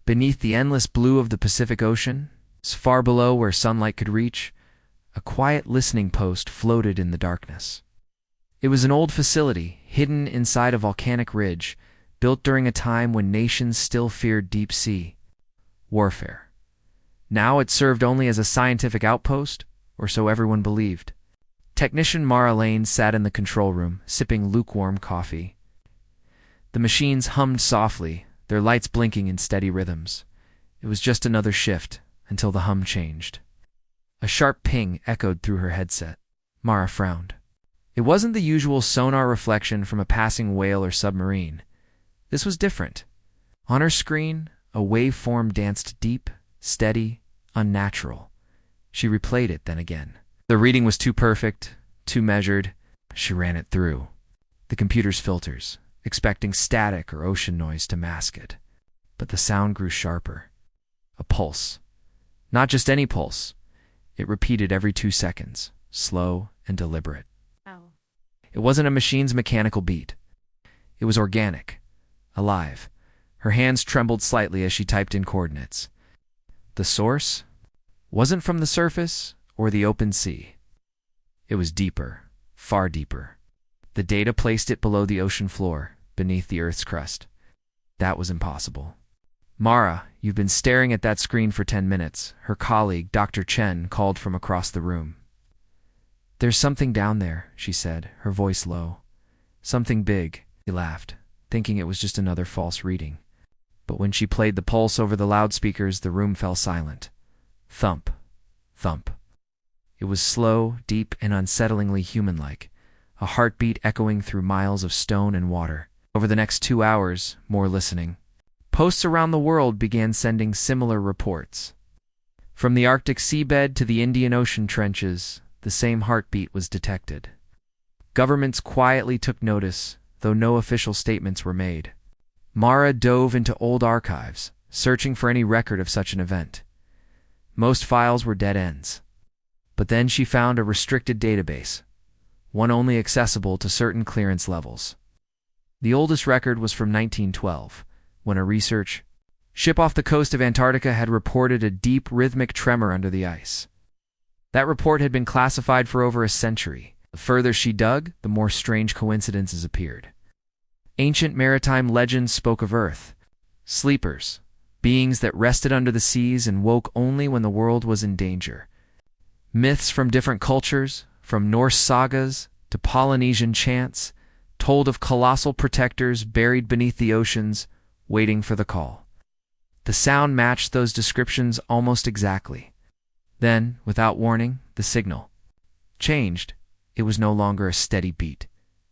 Beneath the endless blue of the Pacific Ocean, far below where sunlight could reach, a quiet listening post floated in the darkness. It was an old facility, hidden inside a volcanic ridge, built during a time when nations still feared deep-sea warfare. Now it served only as a scientific outpost, or so everyone believed. Technician Mara Lane sat in the control room, sipping lukewarm coffee. The machines hummed softly, their lights blinking in steady rhythms. It was just another shift, until the hum changed. A sharp ping echoed through her headset. Mara frowned. It wasn't the usual sonar reflection from a passing whale or submarine. This was different. On her screen, a waveform danced deep, steady, unnatural. She replayed it then again. The reading was too perfect, too measured. She ran it through the computer's filters, expecting static or ocean noise to mask it. But the sound grew sharper. A pulse. Not just any pulse. It repeated every 2 seconds, slow and deliberate. Oh. It wasn't a machine's mechanical beat. It was organic, alive. Her hands trembled slightly as she typed in coordinates. The source wasn't from the surface or the open sea. It was deeper, far deeper. The data placed it below the ocean floor, beneath the Earth's crust. That was impossible. Mara, you've been staring at that screen for 10 minutes, her colleague, Dr. Chen, called from across the room. There's something down there, she said, her voice low. Something big. He laughed, thinking it was just another false reading. But when she played the pulse over the loudspeakers, the room fell silent. Thump, thump. It was slow, deep, and unsettlingly human-like, a heartbeat echoing through miles of stone and water. Over the next 2 hours, more listening. Posts around the world began sending similar reports. From the Arctic seabed to the Indian Ocean trenches, the same heartbeat was detected. Governments quietly took notice, though no official statements were made. Mara dove into old archives, searching for any record of such an event. Most files were dead ends. But then she found a restricted database, one only accessible to certain clearance levels. The oldest record was from 1912, when a research ship off the coast of Antarctica had reported a deep rhythmic tremor under the ice. That report had been classified for over a century. The further she dug, the more strange coincidences appeared. Ancient maritime legends spoke of Earth, sleepers, beings that rested under the seas and woke only when the world was in danger. Myths from different cultures, from Norse sagas to Polynesian chants, told of colossal protectors buried beneath the oceans, waiting for the call. The sound matched those descriptions almost exactly. Then, without warning, the signal changed. It was no longer a steady beat.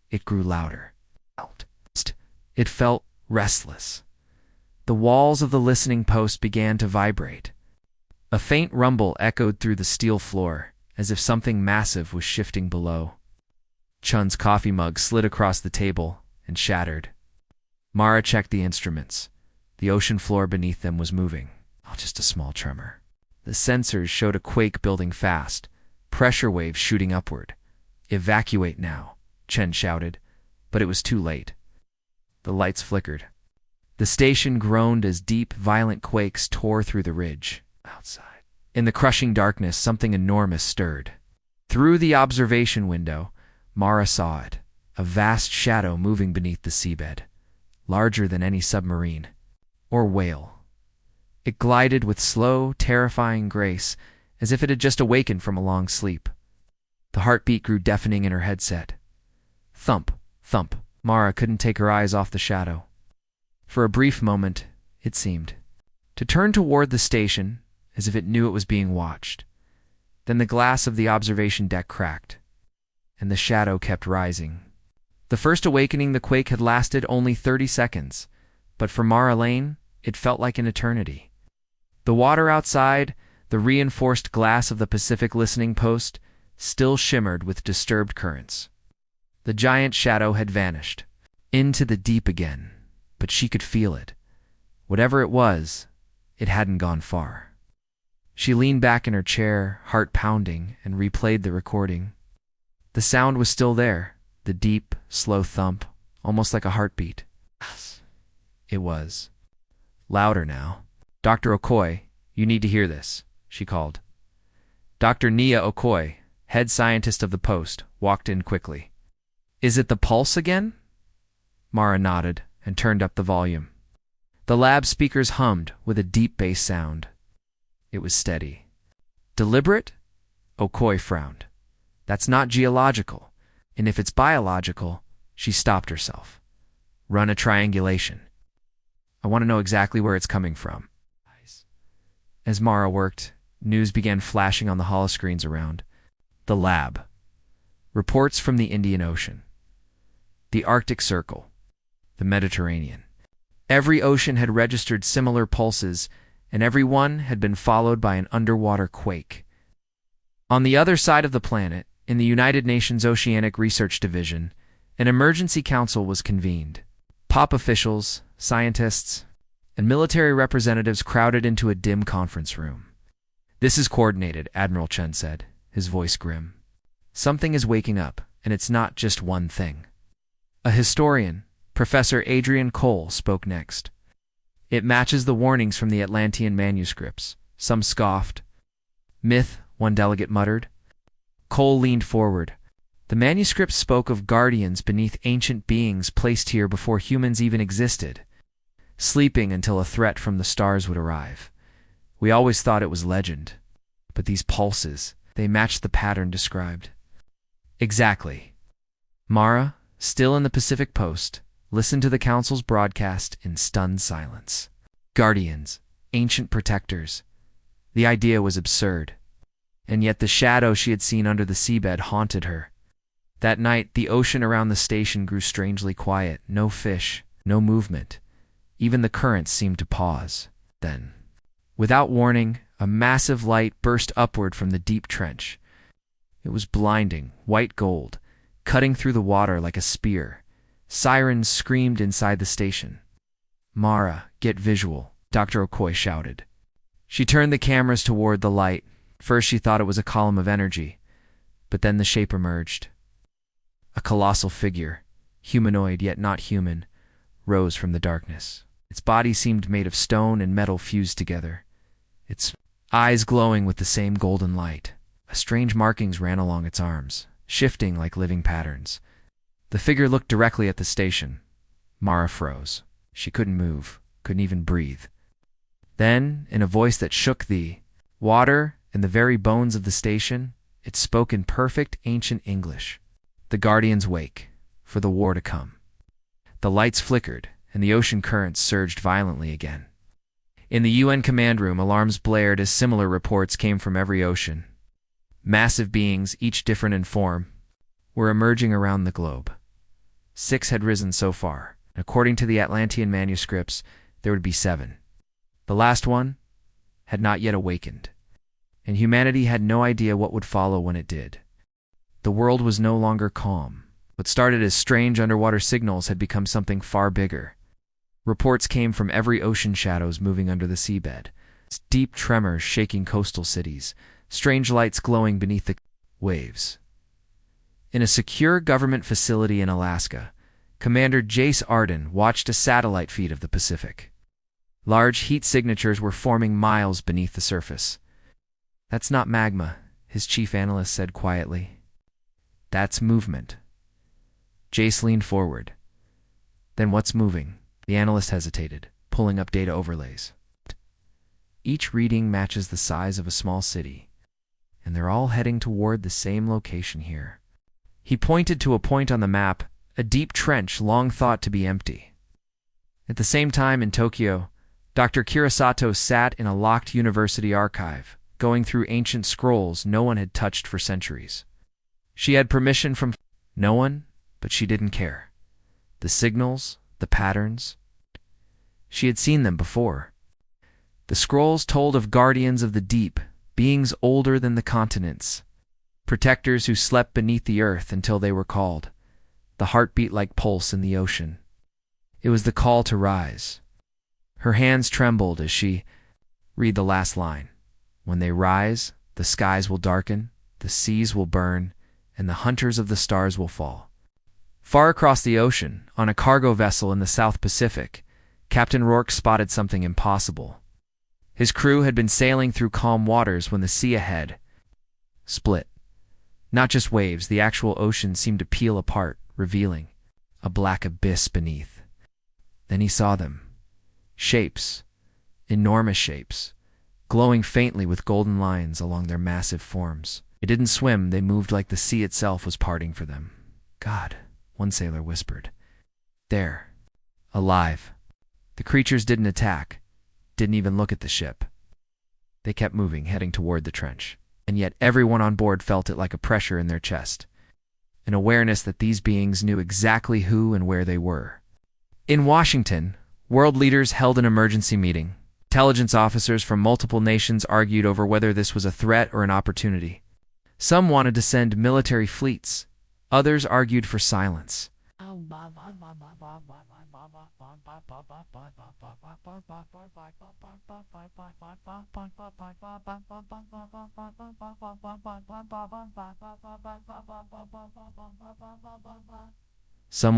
It grew louder. It felt restless. The walls of the listening post began to vibrate. A faint rumble echoed through the steel floor, as if something massive was shifting below. Chun's coffee mug slid across the table and shattered. Mara checked the instruments. The ocean floor beneath them was moving. Oh, just a small tremor. The sensors showed a quake building fast, pressure waves shooting upward. "Evacuate now," Chen shouted, but it was too late. The lights flickered. The station groaned as deep, violent quakes tore through the ridge. Outside, in the crushing darkness, something enormous stirred. Through the observation window, Mara saw it, a vast shadow moving beneath the seabed, larger than any submarine or whale. It glided with slow, terrifying grace, as if it had just awakened from a long sleep. The heartbeat grew deafening in her headset. Thump, thump. Mara couldn't take her eyes off the shadow. For a brief moment, it seemed to turn toward the station, as if it knew it was being watched. Then the glass of the observation deck cracked, and the shadow kept rising. The first awakening the quake had lasted only 30 seconds, but for Mara Lane, it felt like an eternity. The water outside, the reinforced glass of the Pacific listening post, still shimmered with disturbed currents. The giant shadow had vanished, into the deep again, but she could feel it. Whatever it was, it hadn't gone far. She leaned back in her chair, heart pounding, and replayed the recording. The sound was still there, the deep, slow thump, almost like a heartbeat. It was louder now. "Dr. Okoye, you need to hear this," she called. Dr. Nia Okoye, head scientist of the post, walked in quickly. "Is it the pulse again?" Mara nodded and turned up the volume. The lab speakers hummed with a deep bass sound. It was steady. "Deliberate?" Okoye frowned. "That's not geological. And if it's biological," she stopped herself. "Run a triangulation. I want to know exactly where it's coming from." As Mara worked, news began flashing on the holoscreens around. The lab. Reports from the Indian Ocean. The Arctic Circle. The Mediterranean. Every ocean had registered similar pulses, and every one had been followed by an underwater quake. On the other side of the planet, in the United Nations Oceanic Research Division, an emergency council was convened. Top officials, scientists, and military representatives crowded into a dim conference room. "This is coordinated," Admiral Chen said, his voice grim. "Something is waking up, and it's not just one thing." A historian, Professor Adrian Cole, spoke next. "It matches the warnings from the Atlantean manuscripts," some scoffed. "Myth," one delegate muttered. Cole leaned forward. "The manuscripts spoke of guardians beneath ancient beings placed here before humans even existed, sleeping until a threat from the stars would arrive. We always thought it was legend. But these pulses, they matched the pattern described." "Exactly." Mara, still in the Pacific Post, listened to the council's broadcast in stunned silence. Guardians, ancient protectors. The idea was absurd. And yet the shadow she had seen under the seabed haunted her. That night, the ocean around the station grew strangely quiet. No fish, no movement. Even the currents seemed to pause. Then, without warning, a massive light burst upward from the deep trench. It was blinding, white gold, cutting through the water like a spear. Sirens screamed inside the station. "Mara, get visual," Dr. Okoye shouted. She turned the cameras toward the light. First she thought it was a column of energy, but then the shape emerged. A colossal figure, humanoid yet not human, rose from the darkness. Its body seemed made of stone and metal fused together, its eyes glowing with the same golden light. Strange markings ran along its arms, shifting like living patterns. The figure looked directly at the station. Mara froze. She couldn't move, couldn't even breathe. Then, in a voice that shook the water and the very bones of the station, it spoke in perfect ancient English. "The Guardians wake, for the war to come." The lights flickered, and the ocean currents surged violently again. In the UN command room, alarms blared as similar reports came from every ocean. Massive beings, each different in form, were emerging around the globe. 6 had risen so far. According to the Atlantean manuscripts, there would be 7. The last one had not yet awakened, and humanity had no idea what would follow when it did. The world was no longer calm. What started as strange underwater signals had become something far bigger. Reports came from every ocean shadows moving under the seabed, deep tremors shaking coastal cities, strange lights glowing beneath the waves. In a secure government facility in Alaska, Commander Jace Arden watched a satellite feed of the Pacific. Large heat signatures were forming miles beneath the surface. "That's not magma," his chief analyst said quietly. "That's movement." Jace leaned forward. "Then what's moving?" The analyst hesitated, pulling up data overlays. "Each reading matches the size of a small city, and they're all heading toward the same location here." He pointed to a point on the map, a deep trench long thought to be empty. At the same time in Tokyo, Dr. Kirisato sat in a locked university archive, going through ancient scrolls no one had touched for centuries. She had permission from no one, but she didn't care. The signals, the patterns, she had seen them before. The scrolls told of guardians of the deep, beings older than the continents, protectors who slept beneath the earth until they were called, the heartbeat-like pulse in the ocean. It was the call to rise. Her hands trembled as she read the last line. "When they rise, the skies will darken, the seas will burn, and the hunters of the stars will fall." Far across the ocean, on a cargo vessel in the South Pacific, Captain Rourke spotted something impossible. His crew had been sailing through calm waters when the sea ahead split. Not just waves, the actual ocean seemed to peel apart, revealing a black abyss beneath. Then he saw them. Shapes, enormous shapes, glowing faintly with golden lines along their massive forms. They didn't swim, they moved like the sea itself was parting for them. God, one sailor whispered. There, alive. The creatures didn't attack, didn't even look at the ship. They kept moving, heading toward the trench. And yet everyone on board felt it like a pressure in their chest, an awareness that these beings knew exactly who and where they were. In Washington, world leaders held an emergency meeting. Intelligence officers from multiple nations argued over whether this was a threat or an opportunity. Some wanted to send military fleets. Others argued for silence. Some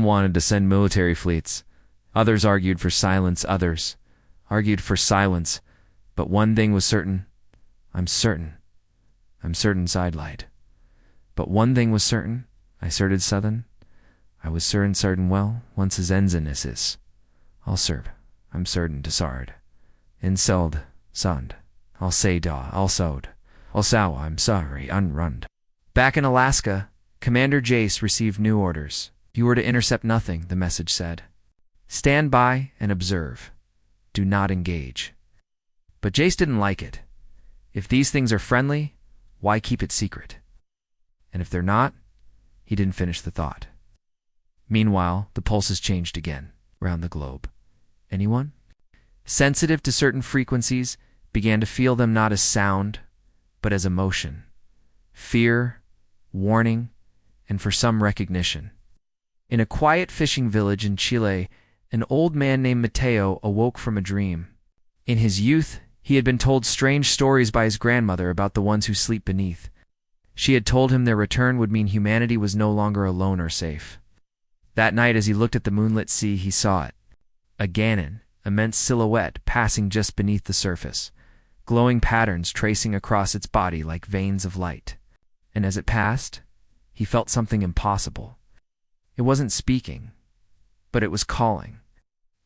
wanted to send military fleets. Others argued for silence. Others argued for silence. But one thing was certain. I'm certain, sidelight. But one thing was certain, I certed Southern. I was certain well, once his ensignness is. I'll serve, I'm certain to sard. Inseld, sund. I'll say da, I'll sowed. I'll sow, I'm sorry, unrund. Back in Alaska, Commander Jace received new orders. You were to intercept nothing, the message said. Stand by and observe. Do not engage. But Jace didn't like it. If these things are friendly, why keep it secret? And if they're not, he didn't finish the thought. Meanwhile, the pulses changed again, round the globe. Anyone? Sensitive to certain frequencies, began to feel them not as sound, but as emotion. Fear, warning, and for some recognition. In a quiet fishing village in Chile, an old man named Mateo awoke from a dream. In his youth, he had been told strange stories by his grandmother about the ones who sleep beneath. She had told him their return would mean humanity was no longer alone or safe. That night, as he looked at the moonlit sea, he saw it. A Ganon, immense silhouette passing just beneath the surface, glowing patterns tracing across its body like veins of light. And as it passed, he felt something impossible. It wasn't speaking, but it was calling.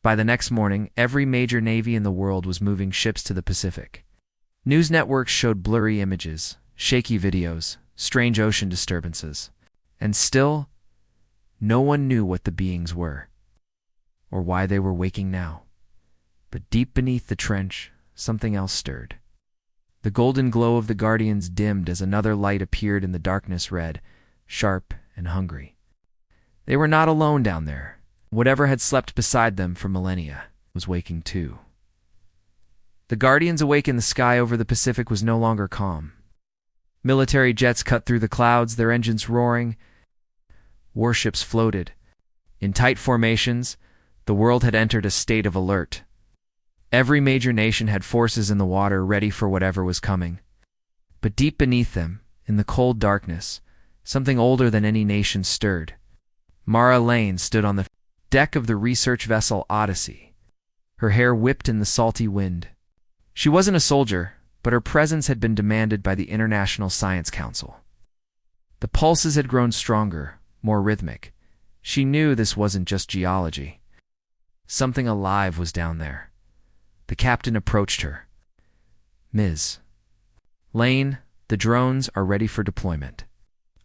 By the next morning, every major navy in the world was moving ships to the Pacific. News networks showed blurry images, shaky videos, strange ocean disturbances. And still, no one knew what the beings were, or why they were waking now. But deep beneath the trench, something else stirred. The golden glow of the Guardians dimmed as another light appeared in the darkness, red, sharp, and hungry. They were not alone down there. Whatever had slept beside them for millennia was waking too. The Guardians awake in the sky over the Pacific was no longer calm. Military jets cut through the clouds, their engines roaring. Warships floated. In tight formations, the world had entered a state of alert. Every major nation had forces in the water ready for whatever was coming. But deep beneath them, in the cold darkness, something older than any nation stirred. Mara Lane stood on the deck of the research vessel Odyssey. Her hair whipped in the salty wind. She wasn't a soldier, but her presence had been demanded by the International Science Council. The pulses had grown stronger, more rhythmic. She knew this wasn't just geology. Something alive was down there. The captain approached her. Ms. Lane, the drones are ready for deployment.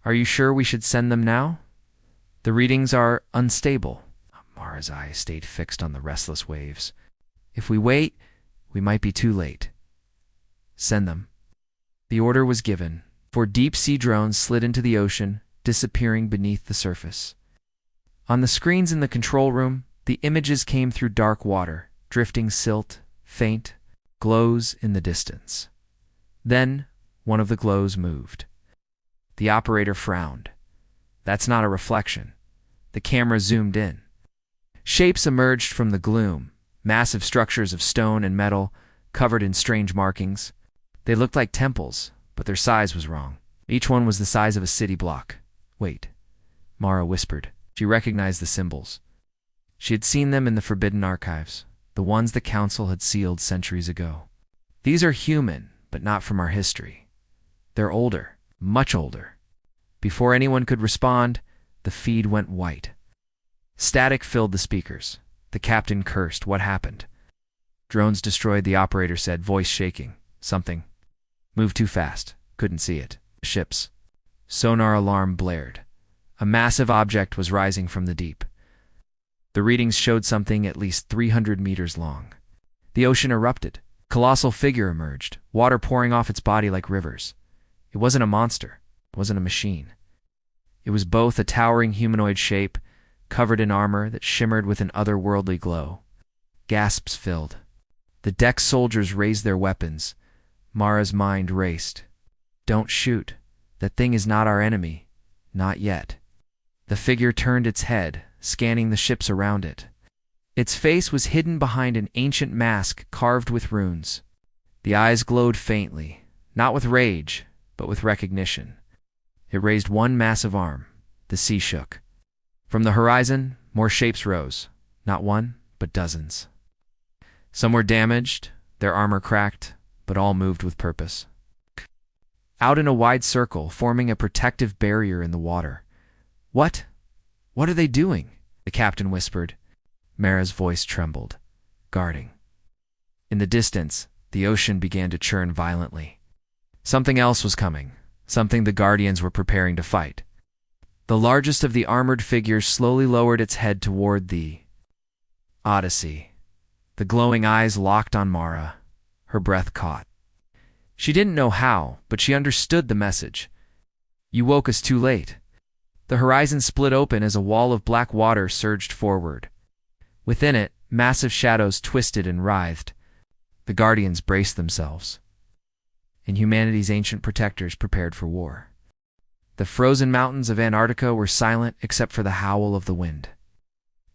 Are you sure we should send them now? The readings are unstable. Mara's eyes stayed fixed on the restless waves. If we wait, we might be too late. Send them. The order was given. 4 deep-sea drones slid into the ocean, disappearing beneath the surface. On the screens in the control room, the images came through dark water, drifting silt, faint, glows in the distance. Then, one of the glows moved. The operator frowned. That's not a reflection. The camera zoomed in. Shapes emerged from the gloom, massive structures of stone and metal, covered in strange markings. They looked like temples, but their size was wrong. Each one was the size of a city block. Wait, Mara whispered. She recognized the symbols. She had seen them in the Forbidden Archives. the ones the Council had sealed centuries ago. These are human, but not from our history. They're older, much older. Before anyone could respond, the feed went white. Static filled the speakers. The captain cursed. What happened? Drones destroyed, the operator said, voice shaking. Something. Moved too fast. Couldn't see it. Ships. Sonar alarm blared. A massive object was rising from the deep. The readings showed something at least 300 meters long. The ocean erupted. A colossal figure emerged, water pouring off its body like rivers. It wasn't a monster. It wasn't a machine. It was both a towering humanoid shape, covered in armor that shimmered with an otherworldly glow. Gasps filled. The deck soldiers raised their weapons. Mara's mind raced. Don't shoot. That thing is not our enemy. Not yet. The figure turned its head, scanning the ships around it. Its face was hidden behind an ancient mask carved with runes. The eyes glowed faintly, not with rage, but with recognition. It raised one massive arm. The sea shook. From the horizon, more shapes rose. Not one, but dozens. Some were damaged, their armor cracked, but all moved with purpose. Out in a wide circle, forming a protective barrier in the water. What? What are they doing? The captain whispered. Mara's voice trembled. Guarding. In the distance, the ocean began to churn violently. Something else was coming, something the Guardians were preparing to fight. The largest of the armored figures slowly lowered its head toward the Odyssey. The glowing eyes locked on Mara. Her breath caught. She didn't know how, but she understood the message. You woke us too late. The horizon split open as a wall of black water surged forward. Within it, massive shadows twisted and writhed. The Guardians braced themselves. And humanity's ancient protectors prepared for war. The frozen mountains of Antarctica were silent except for the howl of the wind.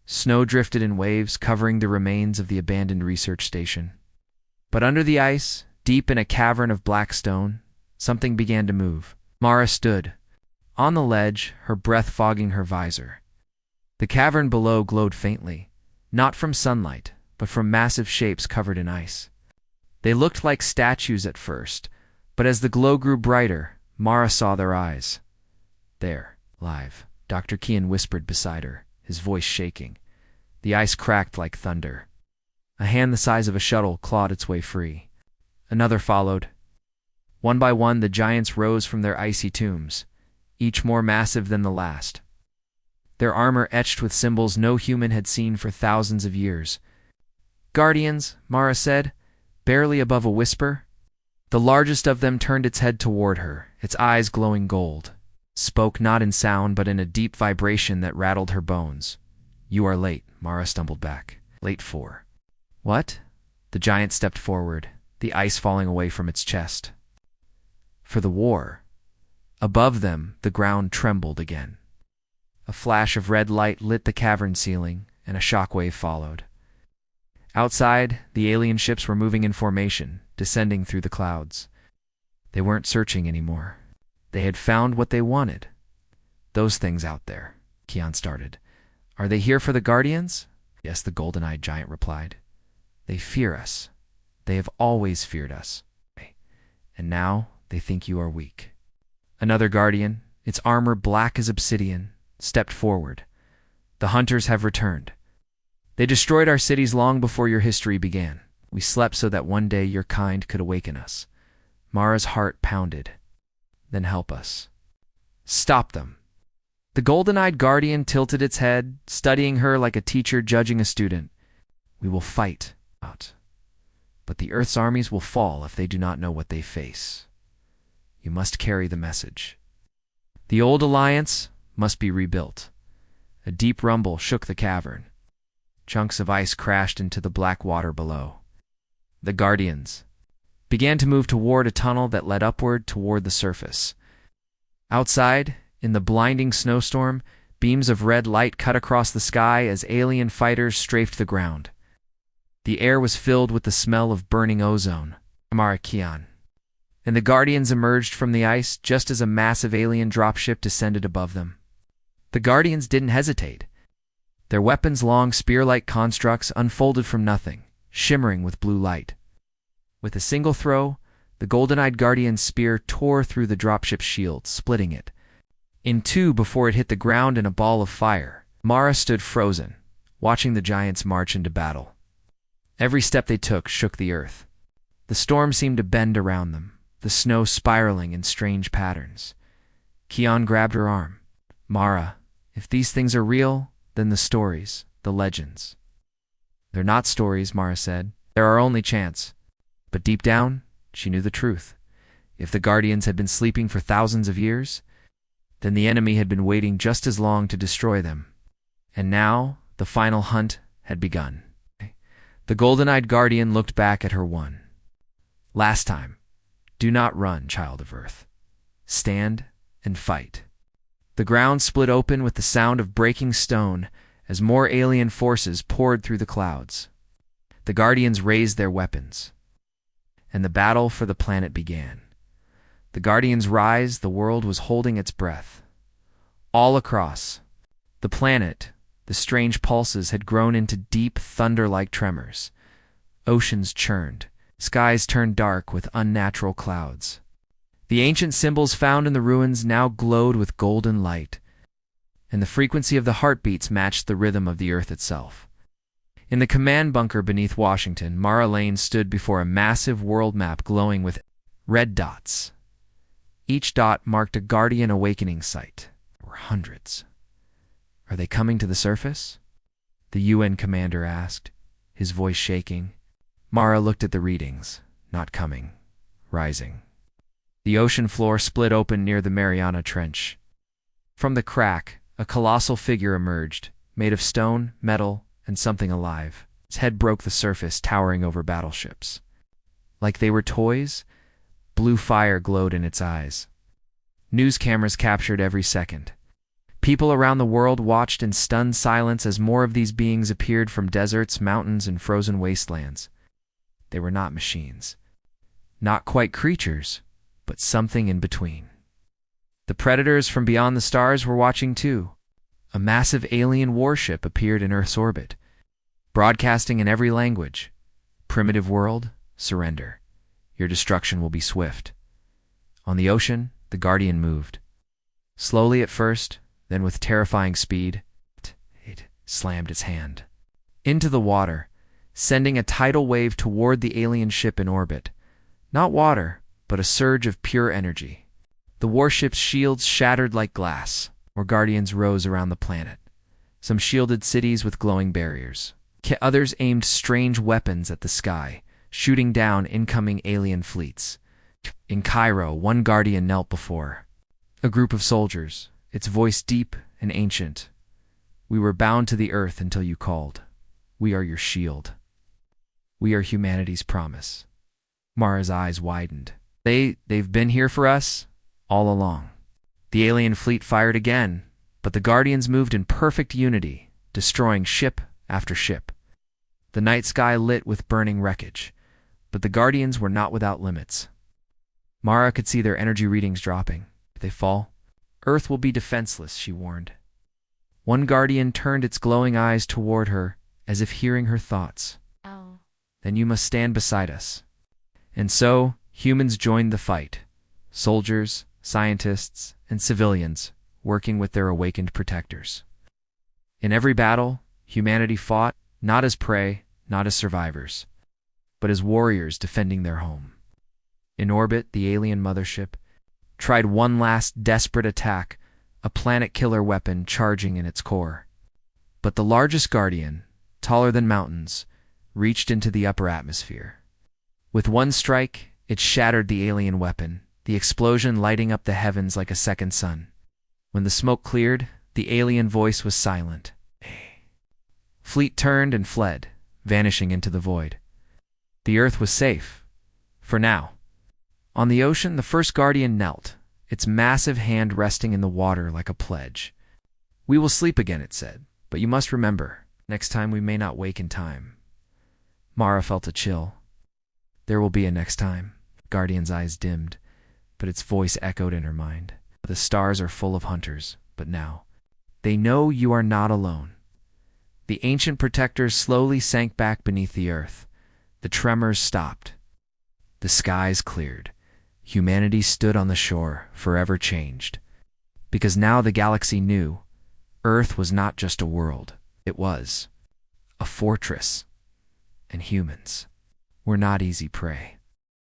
Snow drifted in waves, covering the remains of the abandoned research station. But under the ice, deep in a cavern of black stone, something began to move. Mara stood. On the ledge, her breath fogging her visor. The cavern below glowed faintly, not from sunlight, but from massive shapes covered in ice. They looked like statues at first, but as the glow grew brighter, Mara saw their eyes. There, live, Dr. Kian whispered beside her, his voice shaking. The ice cracked like thunder. A hand the size of a shuttle clawed its way free. Another followed. One by one, the giants rose from their icy tombs, each more massive than the last. Their armor etched with symbols no human had seen for thousands of years. Guardians, Mara said, barely above a whisper. The largest of them turned its head toward her, its eyes glowing gold. Spoke not in sound, but in a deep vibration that rattled her bones. You are late, Mara stumbled back. Late for. What? The giant stepped forward, the ice falling away from its chest. For the war. Above them, the ground trembled again. A flash of red light lit the cavern ceiling, and a shockwave followed. Outside, the alien ships were moving in formation, descending through the clouds. They weren't searching anymore. They had found what they wanted. Those things out there, Kian started. Are they here for the Guardians? Yes, the golden-eyed giant replied. They fear us. They have always feared us. And now they think you are weak. Another Guardian, its armor black as obsidian, stepped forward. The hunters have returned. They destroyed our cities long before your history began. We slept so that one day your kind could awaken us. Mara's heart pounded. Then help us. Stop them. The golden-eyed Guardian tilted its head, studying her like a teacher judging a student. We will fight out. But the Earth's armies will fall if they do not know what they face. You must carry the message. The old alliance must be rebuilt. A deep rumble shook the cavern. Chunks of ice crashed into the black water below. The Guardians began to move toward a tunnel that led upward toward the surface. Outside, in the blinding snowstorm, beams of red light cut across the sky as alien fighters strafed the ground. The air was filled with the smell of burning ozone, Amarakian. And the Guardians emerged from the ice just as a massive alien dropship descended above them. The Guardians didn't hesitate. Their weapons, long spear-like constructs, unfolded from nothing. shimmering with blue light. With a single throw, the golden-eyed guardian's spear tore through the dropship's shield, splitting it in two before it hit the ground in a ball of fire. Mara stood frozen, watching the giants march into battle. Every step they took shook the earth. The storm seemed to bend around them, the snow spiraling in strange patterns. Kian grabbed her arm. Mara, if these things are real, then the stories, the legends. They're not stories, Mara said. They're our only chance. But deep down, she knew the truth. If the Guardians had been sleeping for thousands of years, then the enemy had been waiting just as long to destroy them. And now, the final hunt had begun. The golden-eyed Guardian looked back at her one. Last time, do not run, child of Earth. Stand and fight. The ground split open with the sound of breaking stone as more alien forces poured through the clouds. The Guardians raised their weapons, and the battle for the planet began. The Guardians' rise, the world was holding its breath. All across the planet, the strange pulses had grown into deep, thunder-like tremors. Oceans churned, skies turned dark with unnatural clouds. The ancient symbols found in the ruins now glowed with golden light, and the frequency of the heartbeats matched the rhythm of the earth itself. In the command bunker beneath Washington, Mara Lane stood before a massive world map glowing with red dots. Each dot marked a Guardian awakening site. There were hundreds. Are they coming to the surface? The UN commander asked, his voice shaking. Mara looked at the readings. Not coming. Rising. The ocean floor split open near the Mariana Trench. From the crack, a colossal figure emerged, made of stone, metal, and something alive. Its head broke the surface, towering over battleships. Like they were toys, blue fire glowed in its eyes. News cameras captured every second. People around the world watched in stunned silence as more of these beings appeared from deserts, mountains, and frozen wastelands. They were not machines. Not quite creatures, but something in between. The predators from beyond the stars were watching too. A massive alien warship appeared in Earth's orbit, broadcasting in every language. Primitive world, surrender. Your destruction will be swift. On the ocean, the Guardian moved. Slowly at first, then with terrifying speed, it slammed its hand into the water, sending a tidal wave toward the alien ship in orbit. Not water, but a surge of pure energy. The warship's shields shattered like glass. More Guardians rose around the planet. Some shielded cities with glowing barriers. Others aimed strange weapons at the sky, shooting down incoming alien fleets. In Cairo, one Guardian knelt before a group of soldiers, its voice deep and ancient. We were bound to the earth until you called. We are your shield. We are humanity's promise. Mara's eyes widened. They've been here for us all along. The alien fleet fired again, but the Guardians moved in perfect unity, destroying ship after ship. The night sky lit with burning wreckage, but the Guardians were not without limits. Mara could see their energy readings dropping. If they fall, Earth will be defenseless, she warned. One Guardian turned its glowing eyes toward her, as if hearing her thoughts. Oh. Then you must stand beside us. And so, humans joined the fight. Soldiers, scientists, and civilians, working with their awakened protectors. In every battle, humanity fought, not as prey, not as survivors, but as warriors defending their home. In orbit, the alien mothership tried one last desperate attack, a planet-killer weapon charging in its core. But the largest Guardian, taller than mountains, reached into the upper atmosphere. With one strike, it shattered the alien weapon, the explosion lighting up the heavens like a second sun. When the smoke cleared, the alien voice was silent. Fleet turned and fled, vanishing into the void. The Earth was safe. For now. On the ocean, the first Guardian knelt, its massive hand resting in the water like a pledge. We will sleep again, it said, but you must remember, next time we may not wake in time. Mara felt a chill. There will be a next time. Guardian's eyes dimmed, but its voice echoed in her mind. The stars are full of hunters, but now, they know you are not alone. The ancient protectors slowly sank back beneath the earth, The tremors stopped. The skies cleared. Humanity stood on the shore, forever changed. Because now the galaxy knew Earth was not just a world, it was a fortress, and humans were not easy prey.